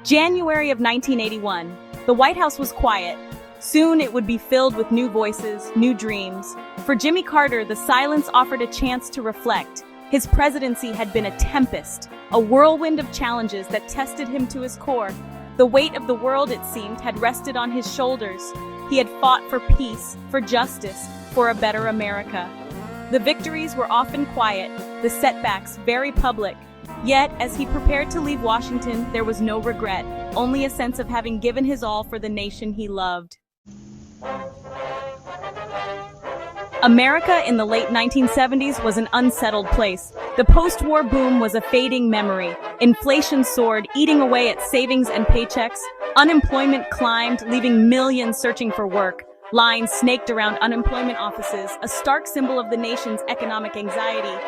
January of 1981. The White House was quiet. Soon it would be filled with new voices, new dreams. For Jimmy Carter, the silence offered a chance to reflect. His presidency had been a tempest, a whirlwind of challenges that tested him to his core. The weight of the world, it seemed, had rested on his shoulders. He had fought for peace, for justice, for a better America. The victories were often quiet, the setbacks very public. Yet, as he prepared to leave Washington, there was no regret, only a sense of having given his all for the nation he loved. America in the late 1970s was an unsettled place. The post-war boom was a fading memory. Inflation soared, eating away at savings and paychecks. Unemployment climbed, leaving millions searching for work. Lines snaked around unemployment offices, a stark symbol of the nation's economic anxiety.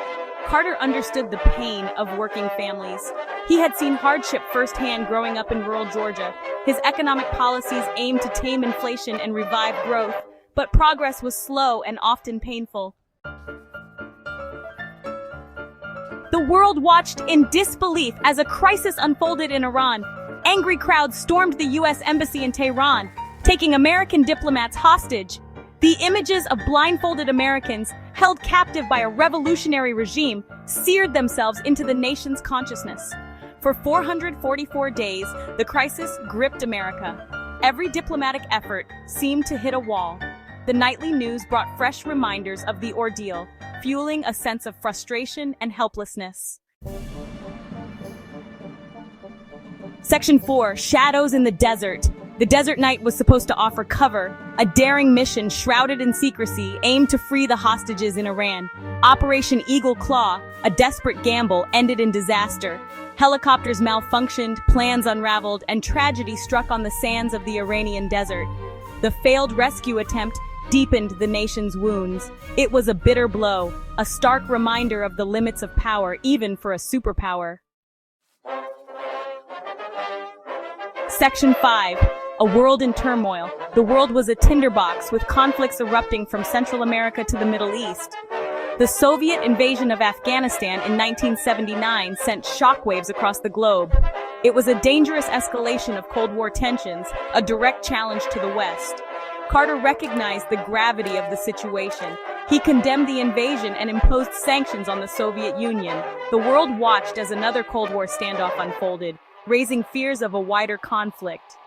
Carter understood the pain of working families. He had seen hardship firsthand growing up in rural Georgia. His economic policies aimed to tame inflation and revive growth, but progress was slow and often painful. The world watched in disbelief as a crisis unfolded in Iran. Angry crowds stormed the U.S. Embassy in Tehran, taking American diplomats hostage. The images of blindfolded Americans held captive by a revolutionary regime seared themselves into the nation's consciousness. For 444 days, the crisis gripped America. Every diplomatic effort seemed to hit a wall. The nightly news brought fresh reminders of the ordeal, fueling a sense of frustration and helplessness. Section 4, Shadows in the Desert. The Desert Night was supposed to offer cover. A daring mission shrouded in secrecy aimed to free the hostages in Iran. Operation Eagle Claw, a desperate gamble, ended in disaster. Helicopters malfunctioned, plans unraveled, and tragedy struck on the sands of the Iranian desert. The failed rescue attempt deepened the nation's wounds. It was a bitter blow, a stark reminder of the limits of power, even for a superpower. Section 5. A world in turmoil. The world was a tinderbox with conflicts erupting from Central America to the Middle East. The Soviet invasion of Afghanistan in 1979 sent shockwaves across the globe. It was a dangerous escalation of Cold War tensions, a direct challenge to the West. Carter recognized the gravity of the situation. He condemned the invasion and imposed sanctions on the Soviet Union. The world watched as another Cold War standoff unfolded, raising fears of a wider conflict.